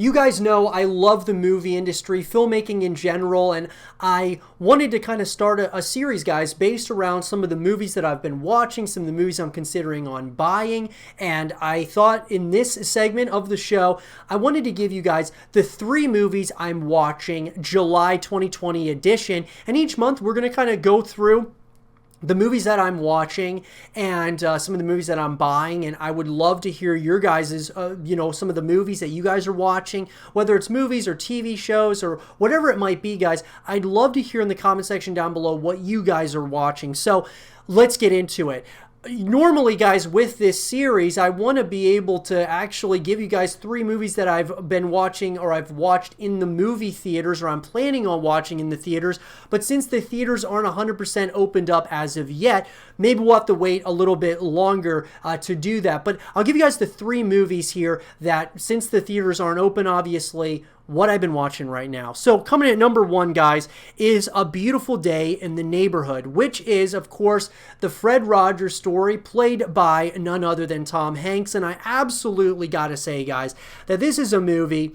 You guys know I love the movie industry, filmmaking in general, and I wanted to kind of start a series, guys, based around some of the movies that I've been watching, some of the movies I'm considering on buying, and I thought in this segment of the show, I wanted to give you guys the 3 movies I'm watching, July 2020 edition, and each month we're going to kind of go through the movies that I'm watching and some of the movies that I'm buying, and I would love to hear your guys's, some of the movies that you guys are watching, whether it's movies or TV shows or whatever it might be, guys. I'd love to hear in the comment section down below what you guys are watching. So let's get into it. Normally, guys, with this series, I want to be able to actually give you guys 3 movies that I've been watching or I've watched in the movie theaters or I'm planning on watching in the theaters. But since the theaters aren't 100% opened up as of yet, maybe we'll have to wait a little bit longer to do that. But I'll give you guys the 3 movies here that, since the theaters aren't open, obviously, what I've been watching right now. So coming in at number 1, guys, is A Beautiful Day in the Neighborhood, which is, of course, the Fred Rogers story played by none other than Tom Hanks. And I absolutely got to say, guys, that this is a movie,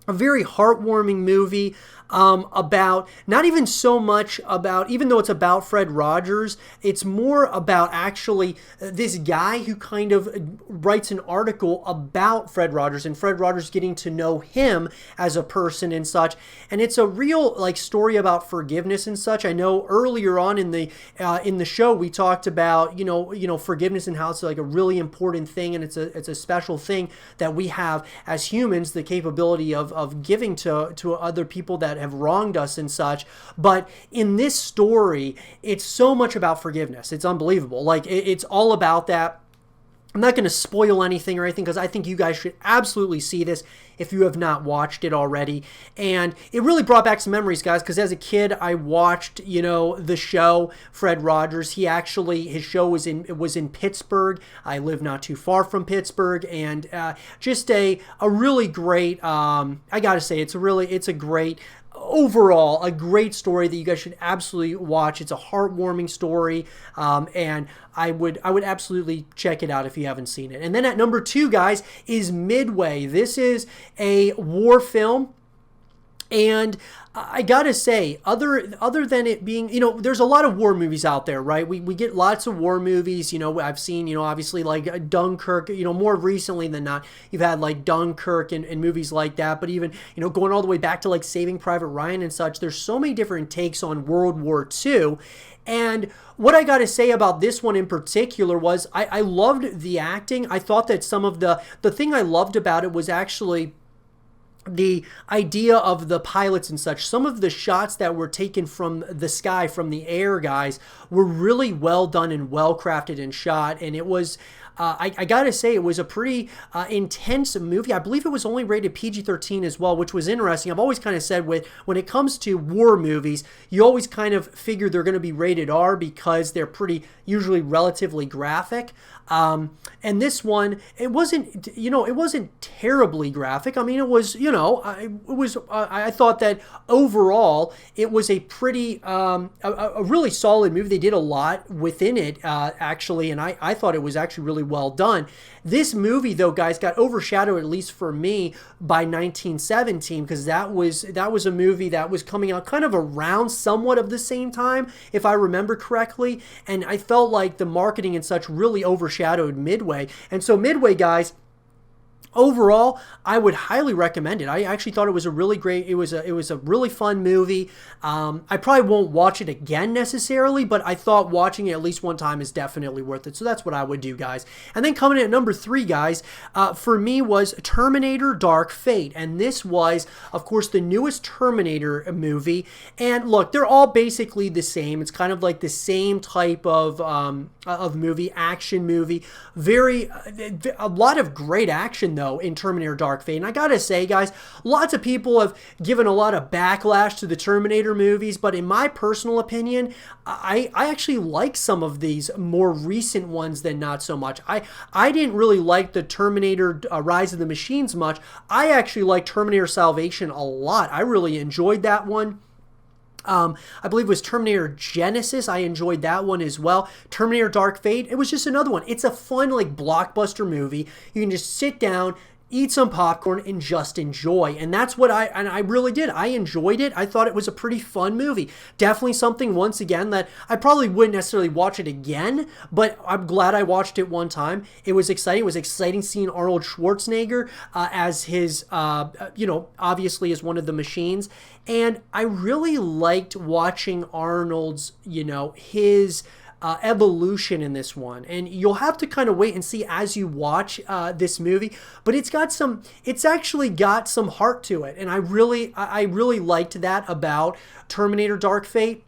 a very heartwarming movie, about not even so much about, even though it's about Fred Rogers, it's more about actually this guy who kind of writes an article about Fred Rogers and Fred Rogers getting to know him as a person and such. And it's a real story about forgiveness and such. I know earlier on in the show we talked about forgiveness and how it's like a really important thing, and it's a special thing that we have as humans, the capability of giving to other people that have wronged us and such. But in this story, it's so much about forgiveness. It's unbelievable. It's all about that. I'm not going to spoil anything or anything because I think you guys should absolutely see this if you have not watched it already. And it really brought back some memories, guys, because as a kid, I watched, the show Fred Rogers. His show was in Pittsburgh. I live not too far from Pittsburgh, and just a really great, I got to say, it's a great, overall, a great story that you guys should absolutely watch. It's a heartwarming story, and I would absolutely check it out if you haven't seen it. And then at number 2, guys, is Midway. This is a war film. And I gotta say, other than it being, there's a lot of war movies out there, right? We get lots of war movies. I've seen, obviously like Dunkirk, more recently than not, you've had like Dunkirk and movies like that. But even, going all the way back to like Saving Private Ryan and such, there's so many different takes on World War II. And what I got to say about this one in particular was I loved the acting. I thought that some of the thing I loved about it was actually the idea of the pilots and such. Some of the shots that were taken from the sky, from the air, guys, were really well done and well crafted and shot. And it was, I gotta say, it was a pretty intense movie. I believe it was only rated PG-13 as well, which was interesting. I've always kind of said when it comes to war movies, you always kind of figure they're going to be rated R because they're usually relatively graphic. And this one, it wasn't terribly graphic. I mean, it was, I thought that overall it was a pretty, a really solid movie. They did a lot within it, actually, and I thought it was actually really well done. This movie, though, guys, got overshadowed, at least for me, by 1917, because that was a movie that was coming out kind of around somewhat of the same time, if I remember correctly, and I felt like the marketing and such really overshadowed Midway. And so Midway, guys, overall, I would highly recommend it. I actually thought it was a really great, it was a really fun movie. I probably won't watch it again necessarily, but I thought watching it at least one time is definitely worth it. So that's what I would do, guys. And then coming in at number 3, guys, for me was Terminator Dark Fate. And this was, of course, the newest Terminator movie. And look, they're all basically the same. It's kind of like the same type of movie, action movie. A lot of great action, though, in Terminator Dark Fate. And I gotta say, guys, lots of people have given a lot of backlash to the Terminator movies, but in my personal opinion, I actually like some of these more recent ones than not so much. I didn't really like the Terminator Rise of the Machines much. I actually like Terminator Salvation a lot. I really enjoyed that one. I believe it was Terminator Genesis. I enjoyed that one as well. Terminator Dark Fate, it was just another one. It's a fun, like, blockbuster movie. You can just sit down, eat some popcorn and just enjoy. And that's what I really did. I enjoyed it. I thought it was a pretty fun movie. Definitely something, once again, that I probably wouldn't necessarily watch it again, but I'm glad I watched it one time. It was exciting. It was exciting seeing Arnold Schwarzenegger as his, obviously as one of the machines. And I really liked watching Arnold's, his evolution in this one, and you'll have to kind of wait and see as you watch this movie, but it's actually got some heart to it, and I really liked that about Terminator Dark Fate.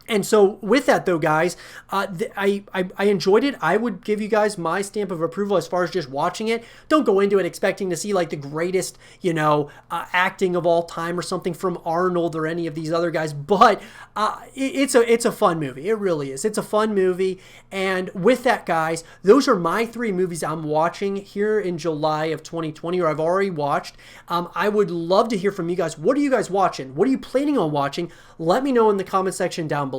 And so with that though, guys, I enjoyed it. I would give you guys my stamp of approval as far as just watching it. Don't go into it expecting to see like the greatest, acting of all time or something from Arnold or any of these other guys. But it's a fun movie. It really is. It's a fun movie. And with that, guys, those are my 3 movies I'm watching here in July of 2020, or I've already watched. I would love to hear from you guys. What are you guys watching? What are you planning on watching? Let me know in the comment section down below.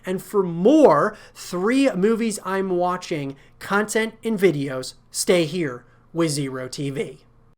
And for more 3 movies I'm watching content and videos, stay here with Zero TV.